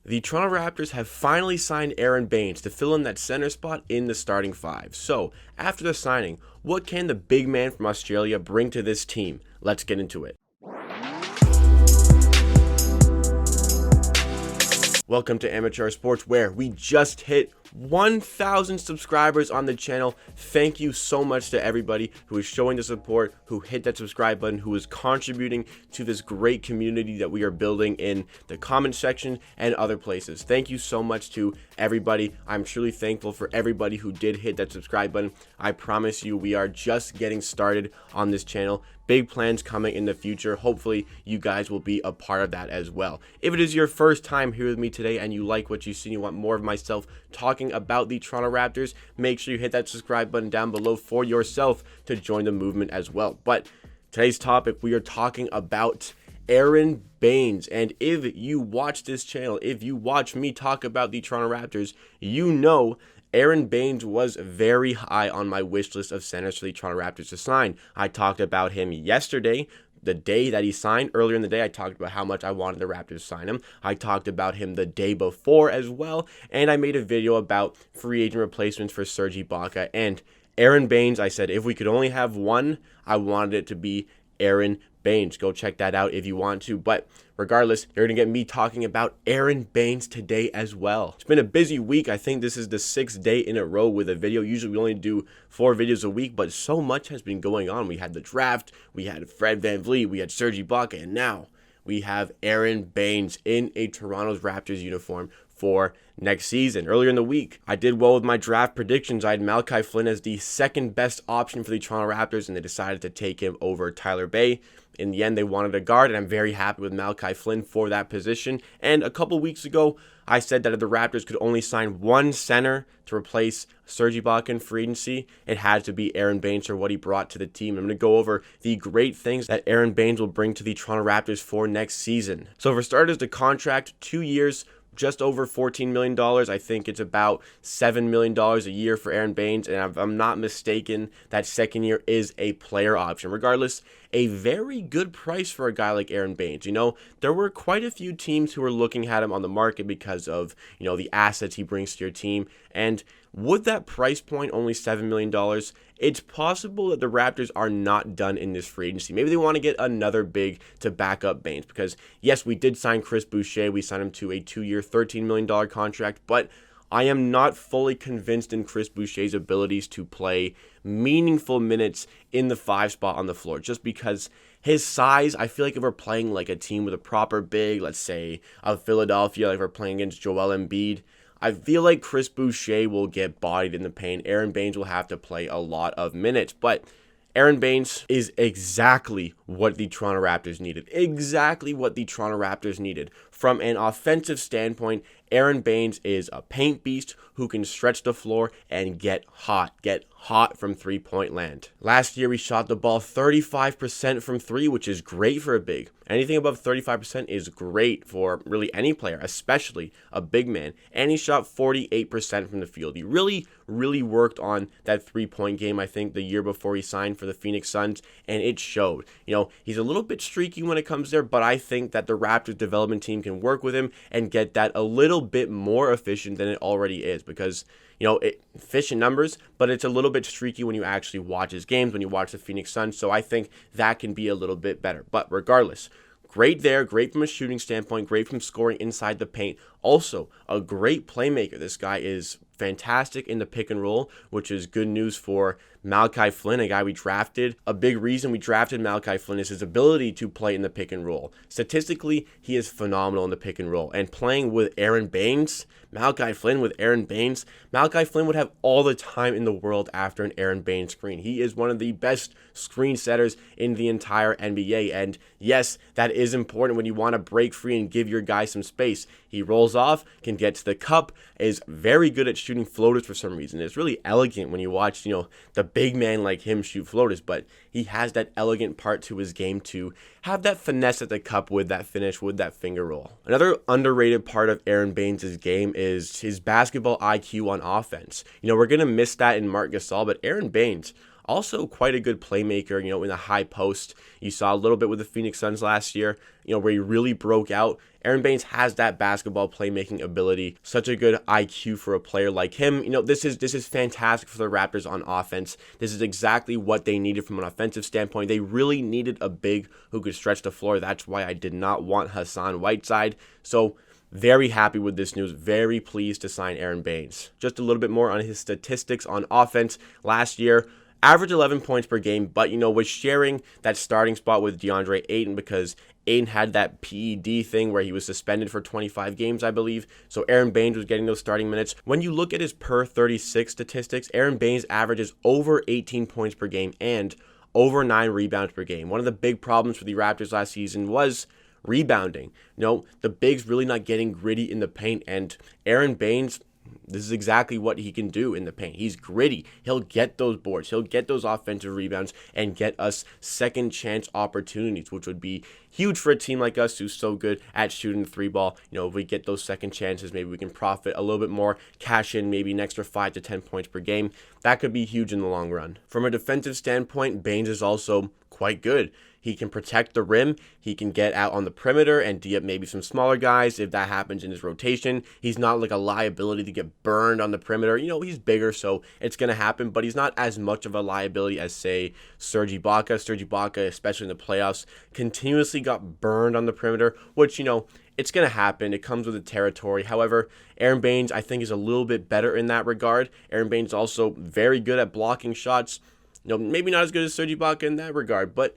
The Toronto Raptors have finally signed Aron Baynes to fill in that center spot in the starting five. So, after the signing, what can the big man from Australia bring to this team? Let's get into it. Welcome to Amateur Sports, where we just hit 1,000 subscribers on the channel. Thank you so much to everybody who is showing the support, who hit that subscribe button, who is contributing to this great community that we are building in the comment section and other places. Thank you so much to everybody. I'm truly thankful for everybody who did hit that subscribe button. I promise you, we are just getting started on this channel. Big plans coming in the future. Hopefully you guys will be a part of that as well. If it is your first time here with me today and you like what you see and you want more of myself talking about the Toronto Raptors, make sure you hit that subscribe button down below for yourself to join the movement as well. But today's topic, we are talking about Aron Baynes. And if you watch this channel, if you watch me talk about the Toronto Raptors, you know Aron Baynes was very high on my wish list of centers for the Toronto Raptors to sign. I talked about him yesterday, the day that he signed. Earlier in the day, I talked about how much I wanted the Raptors to sign him. I talked about him the day before as well, and I made a video about free agent replacements for Serge Ibaka and Aron Baynes. I said if we could only have one, I wanted it to be Aron Baynes. Go check that out if you want to. But regardless, you're going to get me talking about Aron Baynes today as well. It's been a busy week. I think this is the 6th day in a row with a video. Usually we only do 4 videos a week, but so much has been going on. We had the draft, we had Fred VanVleet, we had Serge Ibaka, and now we have Aron Baynes in a Toronto Raptors uniform for next season. Earlier in the week, I did well with my draft predictions. I had Malachi Flynn as the second best option for the Toronto Raptors, and they decided to take him over Tyler Bay. In the end, they wanted a guard, and I'm very happy with Malachi Flynn for that position. And a couple weeks ago, I said that if the Raptors could only sign one center to replace Serge Ibaka in free agency, it had to be Aron Baynes for what he brought to the team. I'm going to go over the great things that Aron Baynes will bring to the Toronto Raptors for next season. So for starters, the contract, 2 years, just over $14 million. I think it's about $7 million a year for Aron Baynes, and if I'm not mistaken, that second year is a player option. Regardless, a very good price for a guy like Aron Baynes. You know, there were quite a few teams who were looking at him on the market because of, you know, the assets he brings to your team. And with that price point, only $7 million, it's possible that the Raptors are not done in this free agency. Maybe they want to get another big to back up Baynes because, yes, we did sign Chris Boucher. We signed him to a 2-year, $13 million contract, but I am not fully convinced in Chris Boucher's abilities to play meaningful minutes in the 5 spot on the floor, just because his size, I feel like if we're playing like a team with a proper big, let's say of Philadelphia, like we're playing against Joel Embiid, I feel like Chris Boucher will get bodied in the paint. Aron Baynes will have to play a lot of minutes, but Aron Baynes is exactly what the Toronto Raptors needed. Exactly what the Toronto Raptors needed. From an offensive standpoint, Aron Baynes is a paint beast who can stretch the floor and get hot from three-point land. Last year, he shot the ball 35% from 3, which is great for a big. Anything above 35% is great for really any player, especially a big man. And he shot 48% from the field. He really worked on that three-point game, I think, the year before he signed for the Phoenix Suns, and it showed. You know, he's a little bit streaky when it comes there, but I think that the Raptors development team can work with him and get that a little bit more efficient than it already is because, you know, efficient numbers, but it's a little bit streaky when you actually watch his games, when you watch the Phoenix Suns. So I think that can be a little bit better. But regardless, great there, great from a shooting standpoint, great from scoring inside the paint. Also, a great playmaker. This guy is fantastic in the pick and roll, which is good news for Malachi Flynn, a guy we drafted. A big reason we drafted Malachi Flynn is his ability to play in the pick and roll. Statistically, he is phenomenal in the pick and roll. And playing with Aron Baynes, Malachi Flynn with Aron Baynes, Malachi Flynn would have all the time in the world after an Aron Baynes screen. He is one of the best screen setters in the entire NBA. And yes, that is important when you want to break free and give your guy some space. He rolls off, can get to the cup, is very good at shooting floaters for some reason. It's really elegant when you watch, you know, the big man like him shoot floaters, but he has that elegant part to his game to have that finesse at the cup with that finish, with that finger roll. Another underrated part of Aron Baynes' game is his basketball IQ on offense. You know, we're going to miss that in Marc Gasol, but Aron Baynes, Also quite a good playmaker, in the high post. You saw a little bit with the Phoenix Suns last year, where he really broke out. Aron Baynes has that basketball playmaking ability. Such a good IQ for a player like him. This is fantastic for the Raptors on offense. This is exactly what they needed from an offensive standpoint. They really needed a big who could stretch the floor. That's why I did not want Hassan Whiteside. So very happy with this news. Very pleased to sign Aron Baynes. Just a little bit more on his statistics on offense. Last year, average 11 points per game, but, was sharing that starting spot with DeAndre Ayton because Ayton had that PED thing where he was suspended for 25 games, I believe. So Aron Baynes was getting those starting minutes. When you look at his per 36 statistics, Aron Baynes averages over 18 points per game and over 9 rebounds per game. One of the big problems for the Raptors last season was rebounding. The bigs really not getting gritty in the paint, and Aron Baynes, this is exactly what he can do in the paint. He's gritty. He'll get those boards. He'll get those offensive rebounds and get us second chance opportunities, which would be huge for a team like us who's so good at shooting the three ball. If we get those second chances, maybe we can profit a little bit more, cash in maybe an extra 5 to 10 points per game. That could be huge in the long run. From a defensive standpoint, Baynes is also quite good. He can protect the rim. He can get out on the perimeter and D up maybe some smaller guys if that happens in his rotation. He's not like a liability to get burned on the perimeter. He's bigger, so it's going to happen, but he's not as much of a liability as, say, Serge Ibaka. Serge Ibaka, especially in the playoffs, continuously got burned on the perimeter, which, it's going to happen. It comes with the territory. However, Aron Baynes, I think, is a little bit better in that regard. Aron Baynes is also very good at blocking shots. Maybe not as good as Serge Ibaka in that regard, but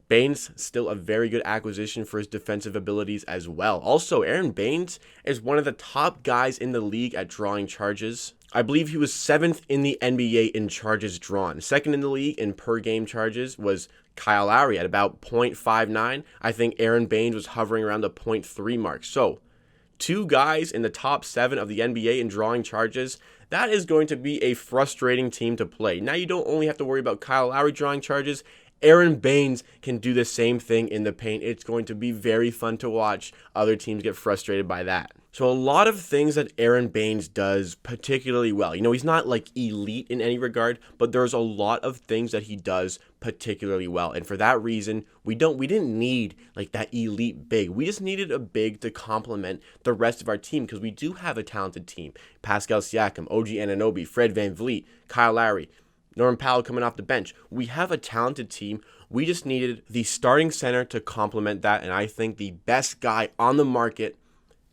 Baynes still a very good acquisition for his defensive abilities as well. Also, Aron Baynes is one of the top guys in the league at drawing charges. I believe he was 7th in the NBA in charges drawn. Second in the league in per game charges was Kyle Lowry at about 0.59. I think Aron Baynes was hovering around the 0.3 mark. So, 2 guys in the top 7 of the NBA in drawing charges. That is going to be a frustrating team to play. Now you don't only have to worry about Kyle Lowry drawing charges. Aron Baynes can do the same thing in the paint. It's going to be very fun to watch other teams get frustrated by that. So a lot of things that Aron Baynes does particularly well. He's not like elite in any regard, but there's a lot of things that he does particularly well. And for that reason, we didn't need like that elite big. We just needed a big to complement the rest of our team because we do have a talented team. Pascal Siakam, OG Anunoby, Fred VanVleet, Kyle Lowry, Norman Powell coming off the bench. We have a talented team. We just needed the starting center to complement that, and I think the best guy on the market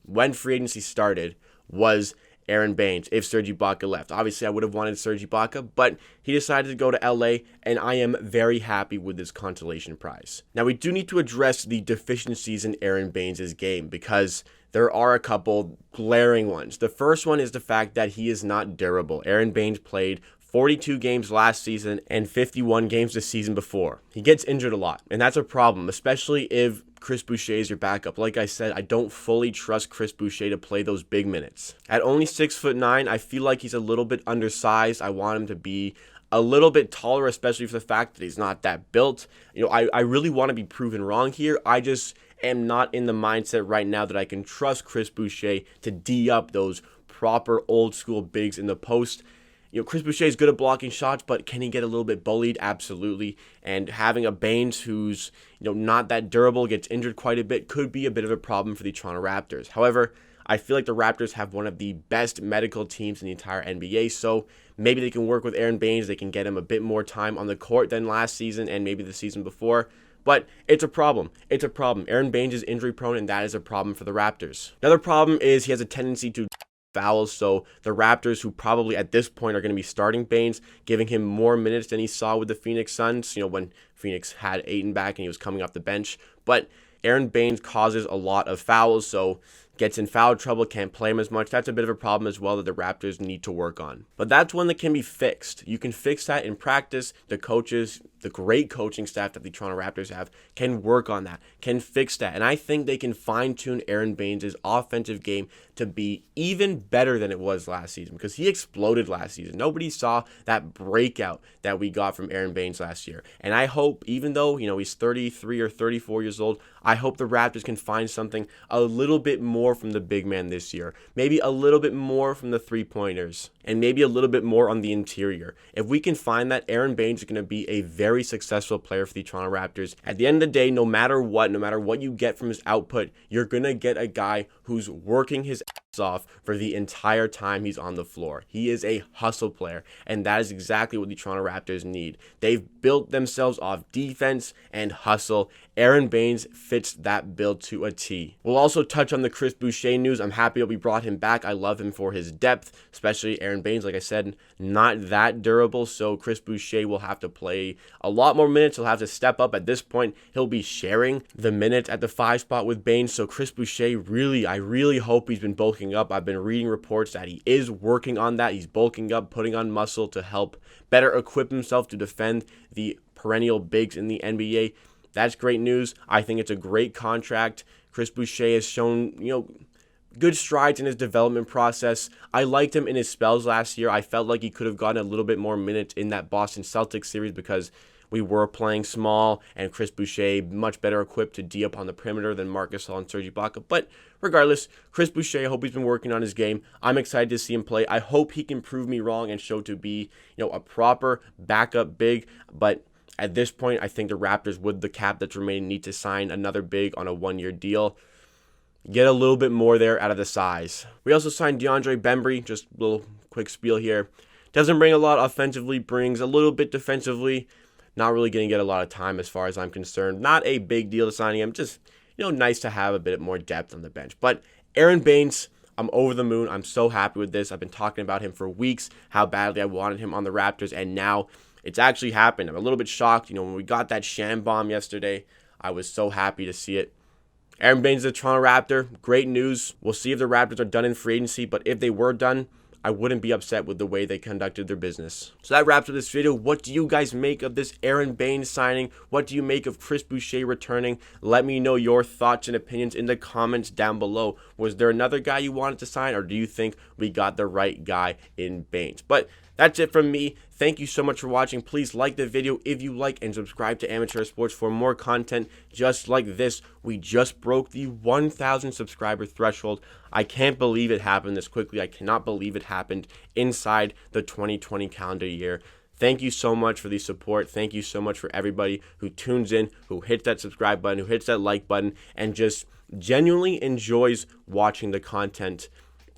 when free agency started was Aron Baynes if Serge Ibaka left. Obviously, I would have wanted Serge Ibaka, but he decided to go to LA, and I am very happy with this consolation prize. Now, we do need to address the deficiencies in Aron Baynes' game because there are a couple glaring ones. The first one is the fact that he is not durable. Aron Baynes played 42 games last season and 51 games the season before. He gets injured a lot, and that's a problem, especially if Chris Boucher is your backup. Like I said, I don't fully trust Chris Boucher to play those big minutes. At only 6'9", I feel like he's a little bit undersized. I want him to be a little bit taller, especially for the fact that he's not that built. I really want to be proven wrong here. I just am not in the mindset right now that I can trust Chris Boucher to D up those proper old school bigs in the post. Chris Boucher is good at blocking shots, but can he get a little bit bullied? Absolutely. And having a Baynes who's, not that durable, gets injured quite a bit, could be a bit of a problem for the Toronto Raptors. However, I feel like the Raptors have one of the best medical teams in the entire NBA, so maybe they can work with Aron Baynes. They can get him a bit more time on the court than last season and maybe the season before. But it's a problem. It's a problem. Aron Baynes is injury prone, and that is a problem for the Raptors. Another problem is he has a tendency to fouls, so the Raptors, who probably at this point are going to be starting Baynes, giving him more minutes than he saw with the Phoenix Suns, when Phoenix had Ayton back and he was coming off the bench. But Aron Baynes causes a lot of fouls, so gets in foul trouble, can't play him as much. That's a bit of a problem as well that the Raptors need to work on. But that's one that can be fixed. You can fix that in practice. The coaches, the great coaching staff that the Toronto Raptors have, can work on that, can fix that. And I think they can fine-tune Aron Baynes' offensive game to be even better than it was last season because he exploded last season. Nobody saw that breakout that we got from Aron Baynes last year. And I hope, even though, he's 33 or 34 years old, I hope the Raptors can find something a little bit more more from the big man this year. Maybe a little bit more from the three-pointers. And maybe a little bit more on the interior. If we can find that, Aron Baynes is going to be a very successful player for the Toronto Raptors. At the end of the day, no matter what you get from his output, you're going to get a guy who's working his ass off for the entire time he's on the floor. He is a hustle player, and that is exactly what the Toronto Raptors need. They've built themselves off defense and hustle. Aron Baynes fits that build to a T. We'll also touch on the Chris Boucher news. I'm happy that we brought him back. I love him for his depth, especially Aron Baynes, like I said, not that durable, so Chris Boucher will have to play a lot more minutes. He'll have to step up. At this point, he'll be sharing the minutes at the 5 spot with Baynes, so Chris Boucher, I really hope he's been bulking up. I've been reading reports that he is working on that. He's bulking up, putting on muscle to help better equip himself to defend the perennial bigs in the NBA. That's great news. I think it's a great contract. Chris Boucher has shown, good strides in his development process. I liked him in his spells last year. I felt like he could have gotten a little bit more minutes in that Boston Celtics series because we were playing small and Chris Boucher much better equipped to D up on the perimeter than Marc Gasol and Serge Ibaka. But regardless, Chris Boucher, I hope he's been working on his game. I'm excited to see him play. I hope he can prove me wrong and show to be, a proper backup big. But at this point, I think the Raptors, with the cap that's remaining, need to sign another big on a 1-year deal. Get a little bit more there out of the size. We also signed DeAndre Bembry. Just a little quick spiel here. Doesn't bring a lot offensively, brings a little bit defensively. Not really going to get a lot of time as far as I'm concerned. Not a big deal to signing him. Just, nice to have a bit more depth on the bench. But Aron Baynes, I'm over the moon. I'm so happy with this. I've been talking about him for weeks, how badly I wanted him on the Raptors, and now it's actually happened. I'm a little bit shocked. When we got that sham bomb yesterday, I was so happy to see it. Aron Baynes is a Toronto Raptor. Great news. We'll see if the Raptors are done in free agency, but if they were done, I wouldn't be upset with the way they conducted their business. So that wraps up this video. What do you guys make of this Aron Baynes signing? What do you make of Chris Boucher returning? Let me know your thoughts and opinions in the comments down below. Was there another guy you wanted to sign, or do you think we got the right guy in Baynes? But that's it from me. Thank you so much for watching. Please like the video if you like and subscribe to Amateur Sports for more content just like this. We just broke the 1,000 subscriber threshold. I can't believe it happened this quickly. I cannot believe it happened inside the 2020 calendar year. Thank you so much for the support. Thank you so much for everybody who tunes in, who hits that subscribe button, who hits that like button, and just genuinely enjoys watching the content.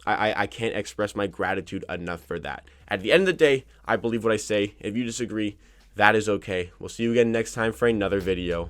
I can't express my gratitude enough for that. At the end of the day, I believe what I say. If you disagree, that is okay. We'll see you again next time for another video.